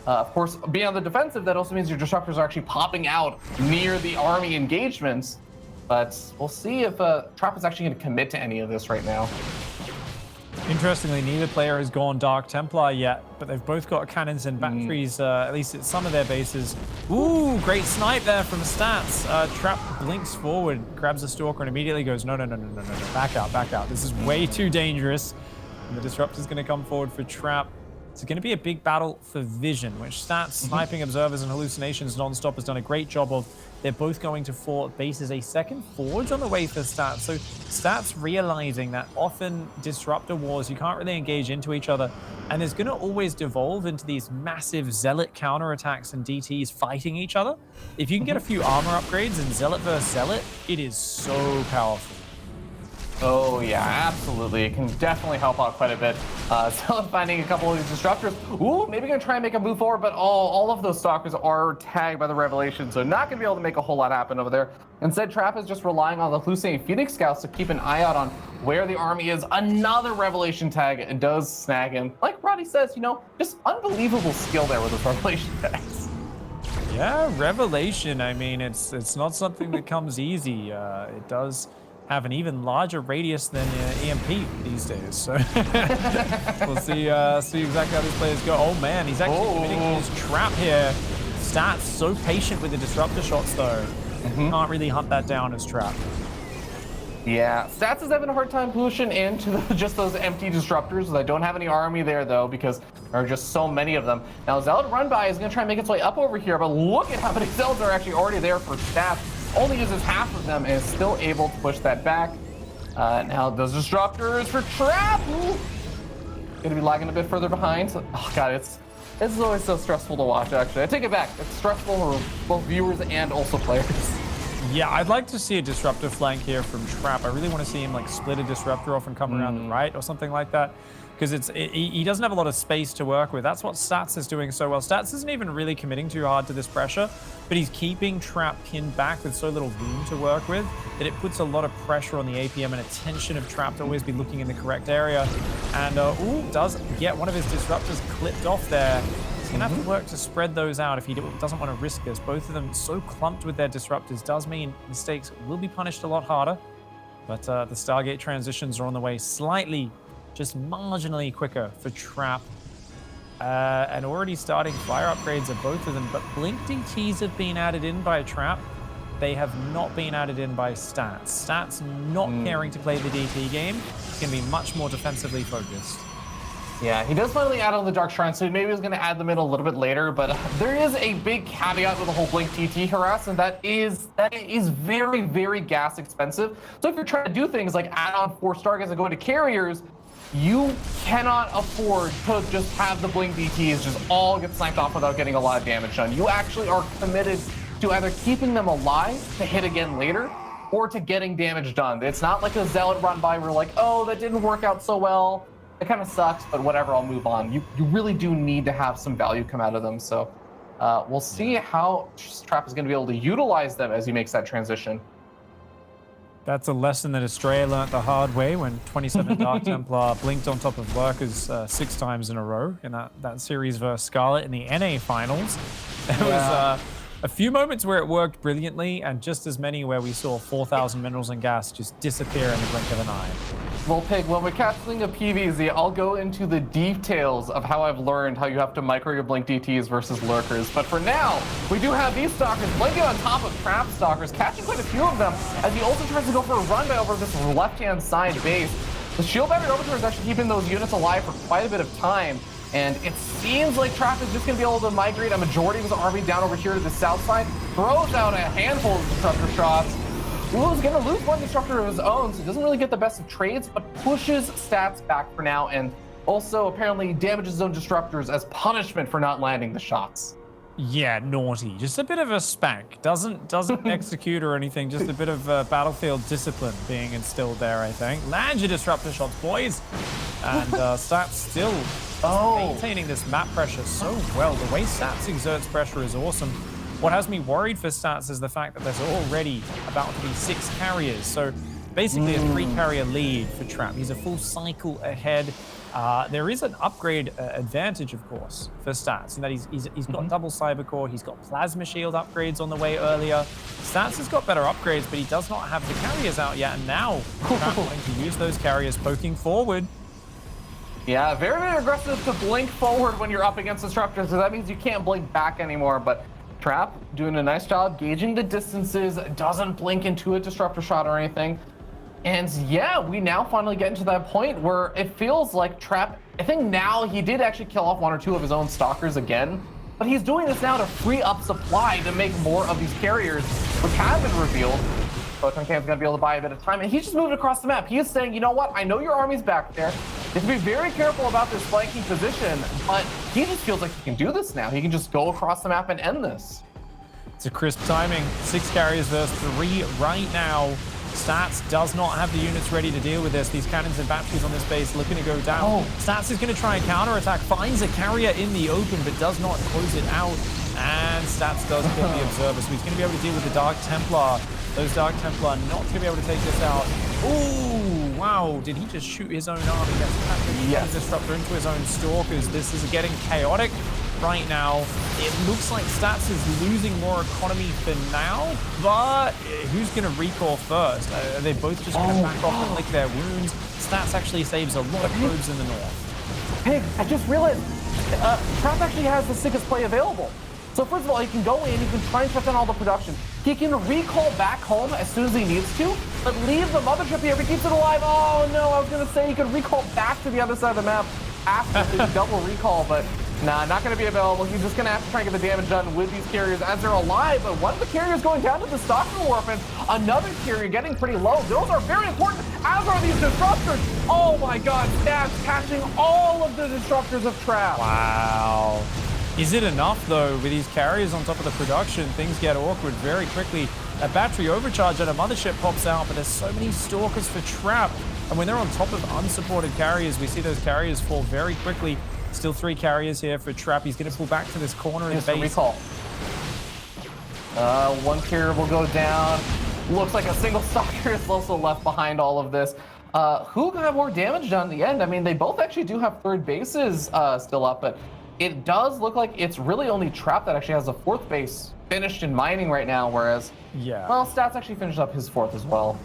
of course, being on the defensive, that also means your Disruptors are actually popping out near the army engagements. But we'll see if Trap is actually going to commit to any of this right now. Interestingly, neither player has gone Dark Templar yet, but they've both got cannons and batteries, at least at some of their bases. Ooh, great snipe there from Stats. Trap blinks forward, grabs a Stalker, and immediately goes, no, back out. This is way too dangerous. And the Disruptor's going to come forward for Trap. It's going to be a big battle for vision, which Stats, Sniping Observers, and Hallucinations Nonstop has done a great job of. They're both going to fort bases a second forwards on the way for Stats. So Stats realizing that often Disruptor wars, you can't really engage into each other. And there's going to always devolve into these massive Zealot counterattacks and DTs fighting each other. If you can get a few armor upgrades in Zealot versus Zealot, it is so powerful. Oh yeah, absolutely. It can definitely help out quite a bit. Zealot finding a couple of these disruptors. Ooh, maybe gonna try and make a move forward, but all of those stalkers are tagged by the Revelation, so not gonna be able to make a whole lot happen over there. Instead, Trap is just relying on the hallucinating Phoenix Scouts to keep an eye out on where the army is. Another Revelation tag and does snag him. Like Roddy says, you know, just unbelievable skill there with the Revelation tags. Yeah, Revelation. I mean, it's not something that comes easy. It does have an even larger radius than EMP these days. So we'll see exactly how these players go. Oh man, he's actually committing to his trap here. Stats so patient with the disruptor shots though. Can't really hunt that down as Trap. Yeah, Stats is having a hard time pushing into just those empty disruptors. They don't have any army there though because there are just so many of them. Now Zealot Run By is going to try and make its way up over here, but look at how many Zealots are actually already there for Stats. Only uses half of them and is still able to push that back. Now those disruptors for Trap. Ooh. Gonna be lagging a bit further behind. Oh god, this is always so stressful to watch. Actually, I take it back. It's stressful for both viewers and also players. Yeah, I'd like to see a disruptor flank here from Trap. I really want to see him like split a disruptor off and come around the right or something like that. Because he doesn't have a lot of space to work with. That's what Stats is doing so well. Stats isn't even really committing too hard to this pressure, but he's keeping Trap pinned back with so little room to work with that it puts a lot of pressure on the APM and attention of Trap to always be looking in the correct area. And does get one of his disruptors clipped off there. He's gonna have to work to spread those out if he doesn't want to risk this. Both of them so clumped with their disruptors does mean mistakes will be punished a lot harder. But the Stargate transitions are on the way slightly, just marginally quicker for Trap. And already starting fire upgrades of both of them, but Blink DTs have been added in by Trap. They have not been added in by Stats. Stats not caring to play the DT game. It's gonna be much more defensively focused. Yeah, he does finally add on the Dark Shrine, so maybe he's going to add them in a little bit later, but there is a big caveat with the whole Blink TT harass, and that is very, very gas expensive. So if you're trying to do things like add on 4 Stargates and go into carriers, you cannot afford to just have the Blink DTs just all get sniped off without getting a lot of damage done. You actually are committed to either keeping them alive to hit again later, or to getting damage done. It's not like a Zealot Run By where like, oh, that didn't work out so well. It kind of sucks, but whatever, I'll move on. You really do need to have some value come out of them. So we'll see how Trap is going to be able to utilize them as he makes that transition. That's a lesson that Estrella learnt the hard way when 27 Dark Templar blinked on top of Lurkers 6 times in a row in that series versus Scarlet in the NA finals. There was a few moments where it worked brilliantly, and just as many where we saw 4,000 minerals and gas just disappear in the blink of an eye. Well, Pig, when we're casting a PvZ, I'll go into the details of how I've learned how you have to micro your Blink DTs versus Lurkers. But for now, we do have these Stalkers blinking on top of Trap Stalkers, catching quite a few of them as he also tries to go for a run by over this left-hand side base. The Shield Battery Overturn is actually keeping those units alive for quite a bit of time. And it seems like Trap is just going to be able to migrate a majority of his army down over here to the south side, throws out a handful of disruptor shots. He's going to lose one disruptor of his own, so he doesn't really get the best of trades, but pushes Stats back for now, and also apparently damages his own disruptors as punishment for not landing the shots. Yeah, naughty. Just a bit of a spank. Doesn't execute or anything. Just a bit of battlefield discipline being instilled there, I think. Land your disruptor shots, boys. And Stats still maintaining this map pressure so well. The way Stats exerts pressure is awesome. What has me worried for Stats is the fact that there's already about to be 6 carriers. So basically a 3-carrier lead for Trap. He's a full cycle ahead. There is an upgrade advantage, of course, for Stats, in that he's got double Cybercore, he's got Plasma Shield upgrades on the way earlier. Stats has got better upgrades, but he does not have the carriers out yet, and now Trap going to use those carriers poking forward. Yeah, very, very aggressive to blink forward when you're up against disruptors, so that means you can't blink back anymore, but Trap doing a nice job gauging the distances, doesn't blink into a disruptor shot or anything. And yeah, we now finally get into that point where it feels like Trap, I think now he did actually kill off 1 or 2 of his own stalkers again, but he's doing this now to free up supply to make more of these carriers, which have been revealed. Photon Cam's gonna be able to buy a bit of time, and he's just moved across the map. He is saying, you know what, I know your army's back there. You have to be very careful about this flanking position, but he just feels like he can do this now. He can just go across the map and end this. It's a crisp timing. 6 carriers versus 3 right now. Stats does not have the units ready to deal with this. These cannons and batteries on this base looking to go down. Stats is going to try and counterattack, finds a carrier in the open, but does not close it out. And Stats does kill the Observer, so he's going to be able to deal with the Dark Templar. Those Dark Templar not going to be able to take this out. Ooh, wow. Did he just shoot his own army? Yes. Disruptor into his own Stalkers. This is getting chaotic right now. It looks like Stats is losing more economy for now, but who's going to recall first? Are they both just going to back off and lick their wounds? Stats actually saves a lot of probes in the north. Hey, I just realized Trap actually has the sickest play available. So first of all, he can go in, he can try and shut down all the production. He can recall back home as soon as he needs to, but leave the mothership here if he keeps it alive. Oh no, I was gonna say he could recall back to the other side of the map after the double recall, but nah, not gonna be available. He's just gonna have to try and get the damage done with these carriers as they're alive, but one of the carriers going down to the Stalker Warp and another carrier getting pretty low. Those are very important, as are these disruptors. Oh my god, Stats catching all of the disruptors of Trap. Wow. Is it enough, though, with these carriers on top of the production? Things get awkward very quickly. A battery overcharge at a mothership pops out, but there's so many Stalkers for Trap. And when they're on top of unsupported carriers, we see those carriers fall very quickly. Still 3 carriers here for Trap. He's going to pull back to this corner in base. Recall. One carrier will go down. Looks like a single Stalker is also left behind all of this. Who got more damage done in the end? I mean, they both actually do have 3rd bases still up, but it does look like it's really only Trap that actually has a 4th base finished in mining right now, whereas, well, Stats actually finished up his 4th as well.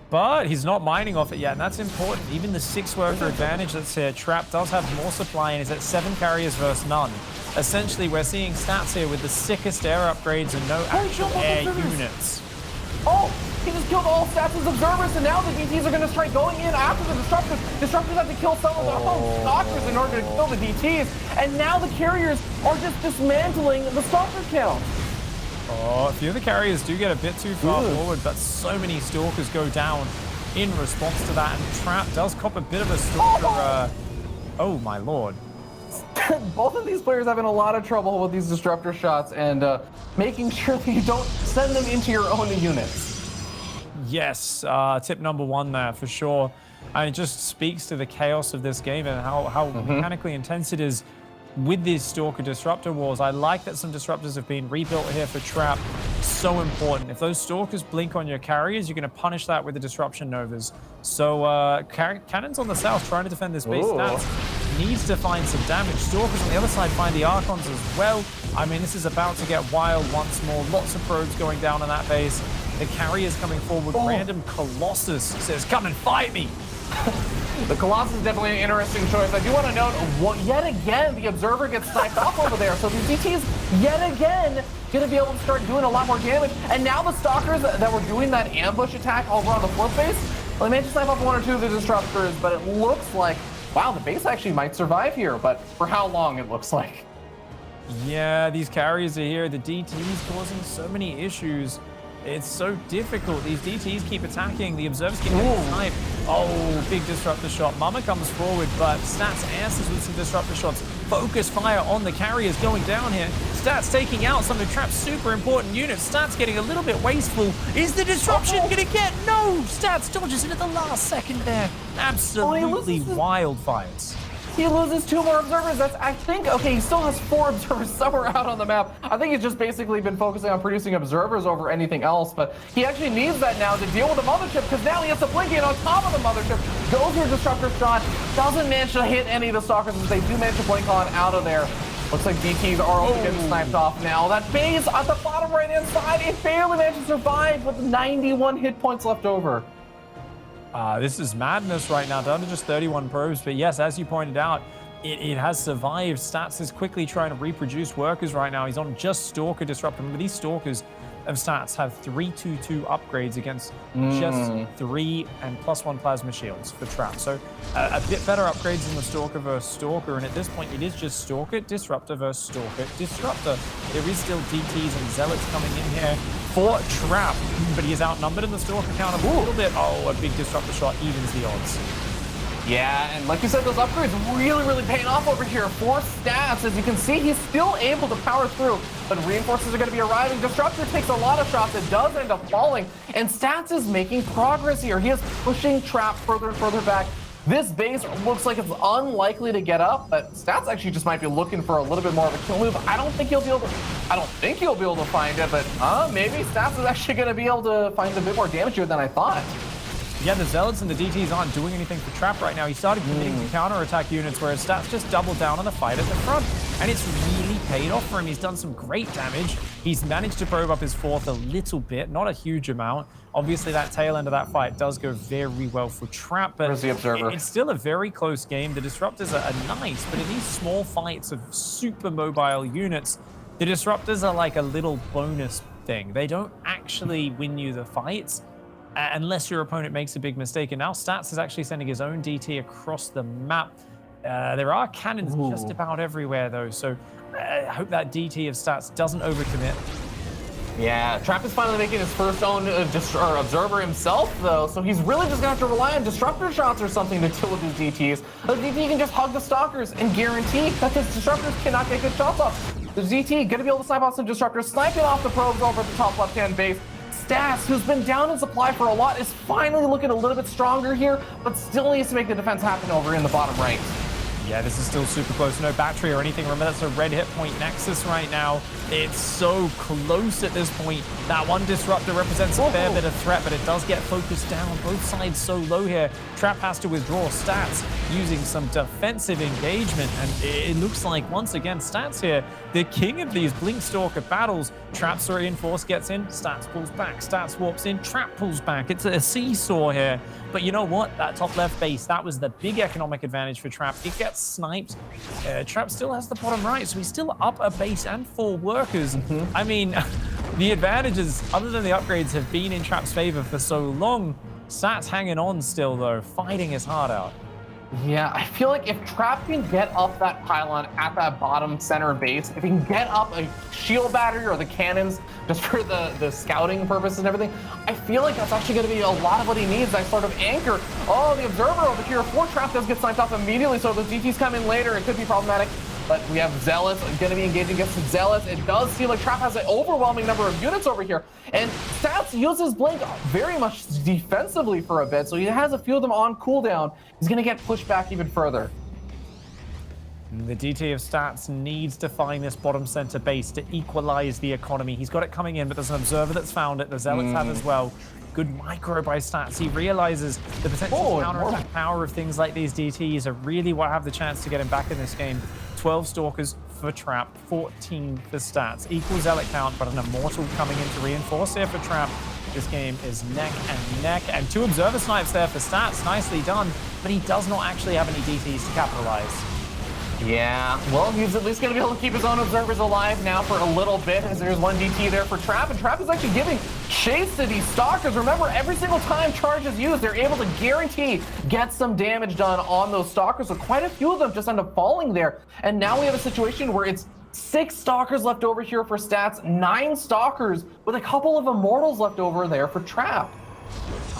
But he's not mining off it yet, and that's important. Even the 6-worker advantage that's here, Trap does have more supply and is at 7 carriers versus none. Essentially, we're seeing Stats here with the sickest air upgrades and no actual air units. Oh, he just killed all Stats' observers, and now the DTs are going to start going in after the Disruptors. Disruptors have to kill some of their own Stalkers in order to kill the DTs, and now the carriers are just dismantling the Stalker count. Oh, a few of the carriers do get a bit too far forward, but so many Stalkers go down in response to that, and Trap does cop a bit of a Stalker. Oh my lord. Both of these players having a lot of trouble with these Disruptor shots and making sure that you don't send them into your own units. Yes, tip number 1 there for sure. And it just speaks to the chaos of this game and how mechanically intense it is with these Stalker Disruptor wars. I like that some Disruptors have been rebuilt here for Trap. So important. If those Stalkers blink on your carriers, you're going to punish that with the Disruption Novas. So cannons on the south trying to defend this base. Stats needs to find some damage. Stalkers on the other side find the Archons as well. I mean, this is about to get wild once more. Lots of probes going down on that base. The carriers coming forward. Random Colossus says, come and fight me. The Colossus is definitely an interesting choice. I do want to note, yet again, the Observer gets sniped off over there. So these DTs, yet again, going to be able to start doing a lot more damage. And now the Stalkers that were doing that ambush attack over on the 4th base, well, they managed to snipe off 1 or 2 of the Disruptors, but it looks like, wow, the base actually might survive here, but for how long it looks like. Yeah, these carriers are here. The DTs causing so many issues. It's so difficult. These DTs keep attacking. The Observers keep getting sniped. Oh, big Disruptor shot. Mama comes forward, but Stats answers with some Disruptor shots. Focus fire on the carriers going down here. Stats taking out some of the Trap's super important units. Stats getting a little bit wasteful. Is the disruption going to get? No! Stats dodges it at the last second there. Absolutely wildfires. He loses 2 more observers. That's, I think, okay, he still has 4 observers somewhere out on the map. I think he's just basically been focusing on producing observers over anything else, but he actually needs that now to deal with the mothership, because now he has to blink in on top of the mothership. Goes for a Disruptor shot, doesn't manage to hit any of the Stalkers as they do manage to blink on out of there. Looks like DTs are also getting sniped off now. That base at the bottom right-hand side, it barely managed to survive with 91 hit points left over. This is madness right now, down to just 31 probes. But yes, as you pointed out, it has survived. Stats is quickly trying to reproduce workers right now. He's on just Stalker Disruptor. Remember, these Stalkers of Stats have 3/2/2 upgrades against just 3 and +1 plasma shields for Trap. So a bit better upgrades in the Stalker versus Stalker, and at this point it is just Stalker, Disruptor versus Stalker, Disruptor. There is still DTs and Zealots coming in here for Trap, but he is outnumbered in the Stalker count a little bit. Oh, a big Disruptor shot evens the odds. Yeah, and like you said, those upgrades really paying off over here for Stats. As you can see, he's still able to power through, but reinforcers are going to be arriving. Disruptor takes a lot of shots. It does end up falling, and Stats is making progress here. He is pushing Trap further and further back. This base looks like it's unlikely to get up, but Stats actually just might be looking for a little bit more of a kill move. I don't think he'll be able to find it, but maybe Stats is actually going to be able to find a bit more damage here than I thought. Yeah, the Zealots and the DTs aren't doing anything for Trap right now. He started committing to counter-attack units, whereas Stats just doubled down on the fight at the front. And it's really paid off for him. He's done some great damage. He's managed to probe up his fourth a little bit, not a huge amount. Obviously, that tail end of that fight does go very well for Trap, but Where's the Observer? It's still a very close game. The Disruptors are nice, but in these small fights of super mobile units, the Disruptors are like a little bonus thing. They don't actually win you the fights, unless your opponent makes a big mistake. And now Stats is actually sending his own DT across the map. There are cannons just about everywhere, though, so I hope that DT of Stats doesn't overcommit. Yeah, Trap is finally making his first own Observer himself, though, so he's really just going to have to rely on Disruptor shots or something to deal with his DTs. The DT can just hug the Stalkers and guarantee that his Disruptors cannot get good shots off. The DT going to be able to snipe off some Disruptors, sniping off the probes over at the top left-hand base. Stats, who's been down in supply for a lot, is finally looking a little bit stronger here, but still needs to make the defense happen over in the bottom right. Yeah, this is still super close. No battery or anything. Remember, that's a red hit point Nexus right now. It's so close at this point. That one Disruptor represents a fair bit of threat, but it does get focused down. Both sides so low here. Trap has to withdraw. Stats using some defensive engagement, and it looks like, once again, Stats here, the king of these Blink Stalker battles. Trap's reinforce gets in, Stats pulls back, Stats warps in, Trap pulls back. It's a seesaw here. But you know what? That top left base, that was the big economic advantage for Trap. It gets sniped. Trap still has the bottom right, so he's still up a base and 4 workers. I mean, the advantages, other than the upgrades, have been in Trap's favor for so long. Stats hanging on still, though, fighting his heart out. Yeah, I feel like if Trap can get up that pylon at that bottom center base, if he can get up a shield battery or the cannons just for the scouting purposes and everything, I feel like that's actually going to be a lot of what he needs, that sort of anchor. Oh, the Observer over here for Trap does get sniped off immediately, so those DTs come in later. It could be problematic. But we have Zealots going to be engaging against the Zealots. It does seem like Trap has an overwhelming number of units over here. And Stats uses Blink very much defensively for a bit, so he has a few of them on cooldown. He's going to get pushed back even further. The DT of Stats needs to find this bottom center base to equalize the economy. He's got it coming in, but there's an Observer that's found it. The Zealots have as well. Good micro by Stats. He realizes the potential counterattack power of things like these DTs are really what have the chance to get him back in this game. 12 Stalkers for Trap, 14 for Stats. Equal Zealot count, but an Immortal coming in to reinforce here for Trap. This game is neck and neck, and 2 Observer snipes there for Stats. Nicely done, but he does not actually have any DTs to capitalize. Yeah, well, he's at least going to be able to keep his own Observers alive now for a little bit, as there's one DT there for Trap, and Trap is actually giving chase to these Stalkers. Remember, every single time charge is used, they're able to guarantee get some damage done on those Stalkers, so quite a few of them just end up falling there. And now we have a situation where it's 6 Stalkers left over here for Stats, 9 Stalkers, with a couple of Immortals left over there for Trap.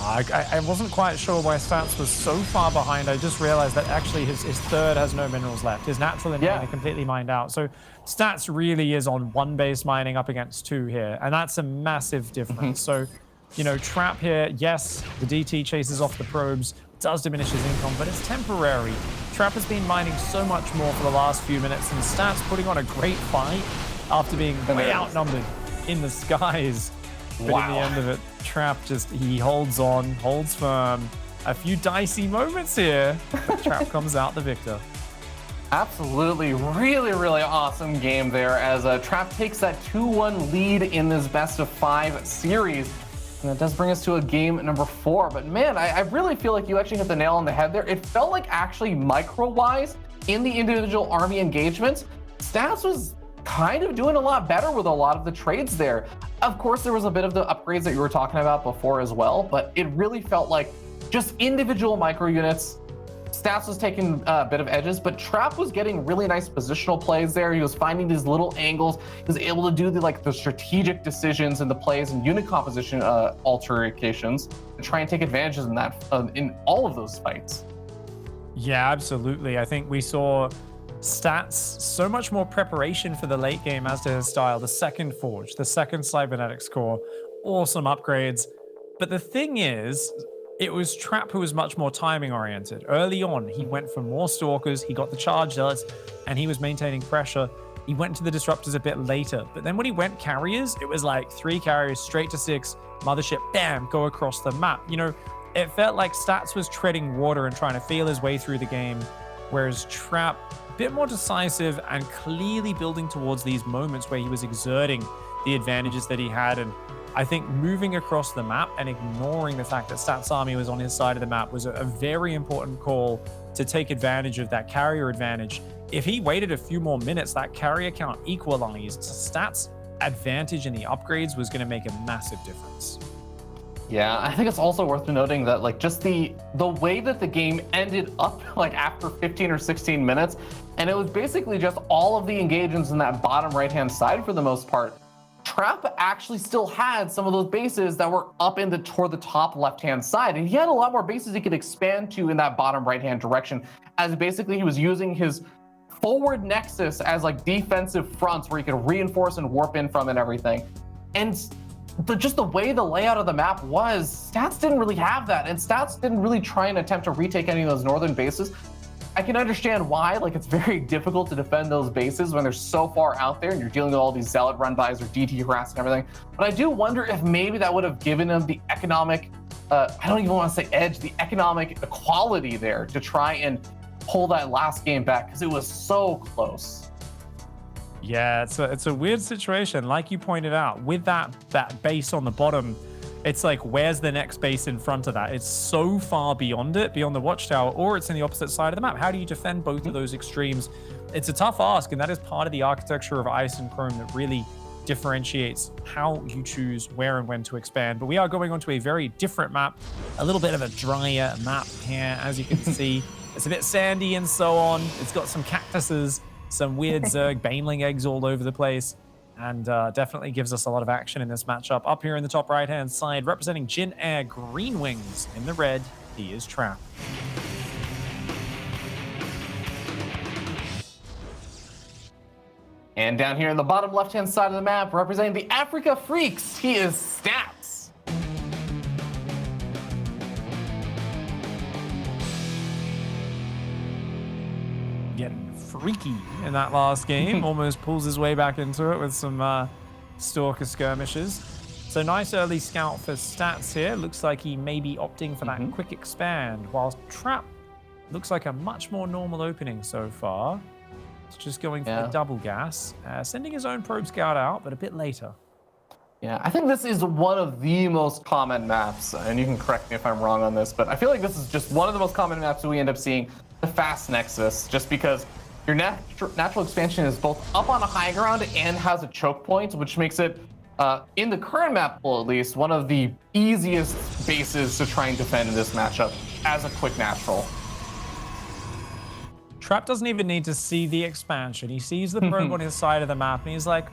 I wasn't quite sure why Stats was so far behind. I just realized that actually his third has no minerals left. His natural and are completely mined out. So Stats really is on 1 base mining up against 2 here, and that's a massive difference. So, you know, Trap here, yes, the DT chases off the probes, does diminish his income, but it's temporary. Trap has been mining so much more for the last few minutes, and Stats putting on a great fight after being way outnumbered in the skies. But in the end of it, Trap just, he holds on, holds firm. A few dicey moments here, but Trap comes out the victor. Absolutely, really awesome game there as Trap takes that 2-1 lead in this best of 5 series. And that does bring us to a game number 4. But man, I really feel like you actually hit the nail on the head there. It felt like actually micro-wise in the individual army engagements, Stats was kind of doing a lot better with a lot of the trades there. of course, there was a bit of the upgrades that you were talking about before as well, but it really felt like just individual micro units. Stats was taking a bit of edges, but Trap was getting really nice positional plays there. He was finding these little angles. He was able to do the strategic decisions and the plays and unit composition alterations and try and take advantages in that in all of those fights. Yeah, absolutely. I think we saw Stats so much more preparation for the late game as to his style. The second Forge, the second Cybernetics core, awesome upgrades. But the thing is, it was Trap who was much more timing oriented. Early on, he went for more Stalkers, he got the Charge Zealots, and he was maintaining pressure. He went to the Disruptors a bit later. But then when he went Carriers, it was like 3 carriers straight to 6, Mothership, bam, go across the map. You know, it felt like Stats was treading water and trying to feel his way through the game, whereas Trap, a bit more decisive and clearly building towards these moments where he was exerting the advantages that he had. And I think moving across the map and ignoring the fact that Stats Army was on his side of the map was a very important call to take advantage of that carrier advantage. If he waited a few more minutes, that carrier count equalized. Stats advantage in the upgrades was going to make a massive difference. Yeah, I think it's also worth noting that just the way that the game ended up after 15 or 16 minutes, and it was basically just all of the engagements in that bottom right-hand side for the most part. Trap actually still had some of those bases that were up toward the top left-hand side, and he had a lot more bases he could expand to in that bottom right-hand direction, as basically he was using his forward nexus as defensive fronts where he could reinforce and warp in from and everything. And just the way the layout of the map was, Stats didn't really have that, and Stats didn't really try and attempt to retake any of those northern bases. I can understand why, it's very difficult to defend those bases when they're so far out there and you're dealing with all these Zealot run-bys or DT harass and everything. But I do wonder if maybe that would have given him the economic, I don't even want to say edge, the economic equality there to try and pull that last game back, because it was so close. Yeah, it's a weird situation. Like you pointed out, with that base on the bottom, it's where's the next base in front of that? It's so far beyond it, beyond the watchtower, or it's in the opposite side of the map. How do you defend both of those extremes? It's a tough ask, and that is part of the architecture of Ice and Chrome that really differentiates how you choose where and when to expand. But we are going on to a very different map, a little bit of a drier map here, as you can see. It's a bit sandy and so on. It's got some cactuses, some weird Zerg Baneling eggs all over the place, and definitely gives us a lot of action in this matchup. Up here in the top right-hand side, representing Jin Air Green Wings in the red, he is Trap. And down here in the bottom left-hand side of the map, representing the Africa Freaks, he is Stats. Getting freaky in that last game. Almost pulls his way back into it with some Stalker skirmishes. So nice early scout for Stats here. Looks like he may be opting for that quick expand, whilst Trap looks like a much more normal opening so far. It's just going for the double gas, sending his own probe scout out, but a bit later. Yeah, I think this is one of the most common maps, and you can correct me if I'm wrong on this, but I feel like this is just one of the most common maps that we end up seeing, the fast nexus, just because your natural expansion is both up on a high ground and has a choke point, which makes it, in the current map pool at least, one of the easiest bases to try and defend in this matchup as a quick natural. Trap doesn't even need to see the expansion. He sees the probe on his side of the map, and he's like,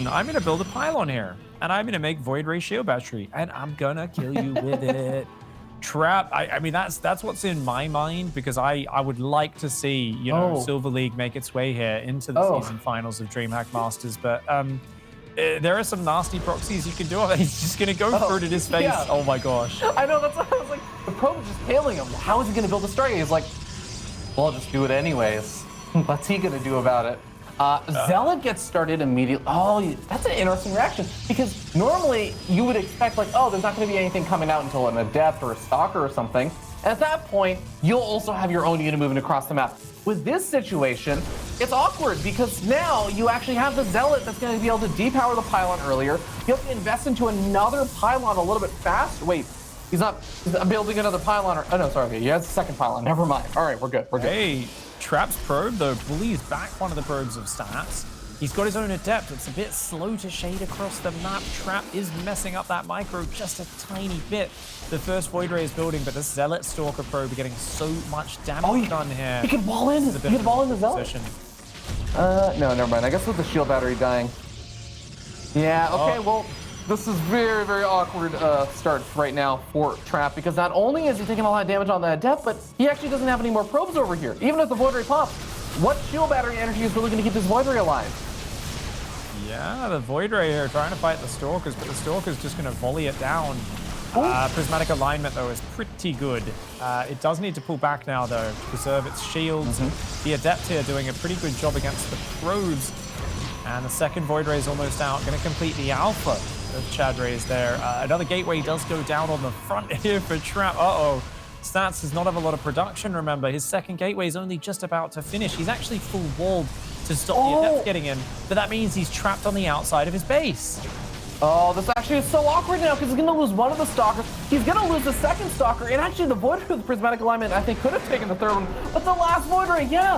I'm going to build a pylon here, and I'm going to make Void Ray Shield Battery, and I'm going to kill you with it. Trap, I mean, that's what's in my mind, because I would like to see, you know, Silver League make its way here into the season finals of DreamHack Masters, but there are some nasty proxies you can do. He's just going to go through to his face. Yeah. Oh my gosh. I know, that's what I was like, the probe is just hailing him. How is he going to build a Stargate? He's like, well, I'll just do it anyways. What's he going to do about it? Zealot gets started immediately. Oh, that's an interesting reaction, because normally you would expect there's not going to be anything coming out until an Adept or a Stalker or something. And at that point, you'll also have your own unit moving across the map. With this situation, it's awkward, because now you actually have the Zealot that's going to be able to depower the pylon earlier. You have to invest into another pylon a little bit faster. Wait, he's not building another pylon. Oh, no, sorry. He has a second pylon. Never mind. All right, we're good. We're good. Hey. Trap's probe, though, bullies back one of the probes of Stats. He's got his own Adept. It's a bit slow to shade across the map. Trap is messing up that micro just a tiny bit. The first Void Ray is building, but the Zealot Stalker Probe getting so much damage done here. He can wall in. He can wall in the Zealot. Position. No, never mind. I guess with the shield battery dying. Yeah, okay, well, this is very, very awkward start right now for Trap, because not only is he taking a lot of damage on the Adept, but he actually doesn't have any more probes over here. Even if the Void Ray pops, what shield battery energy is really going to keep this Void Ray alive? Yeah, the Void Ray here trying to fight the Stalkers, but the Stalker's just going to volley it down. Prismatic alignment, though, is pretty good. It does need to pull back now, though, to preserve its shields. The Adept here doing a pretty good job against the probes. And the second Void Ray is almost out. Going to complete the alpha of Chad Rays there. Another Gateway does go down on the front here for Trap. Uh-oh. Stats does not have a lot of production, remember. His second Gateway is only just about to finish. He's actually full walled to stop the Adept getting in, but that means he's trapped on the outside of his base. Oh, this actually is so awkward now because he's going to lose one of the Stalkers. He's going to lose the second Stalker, and actually the Void Ray with Prismatic Alignment, I think, could have taken the third one. But the last Void Ray, yeah,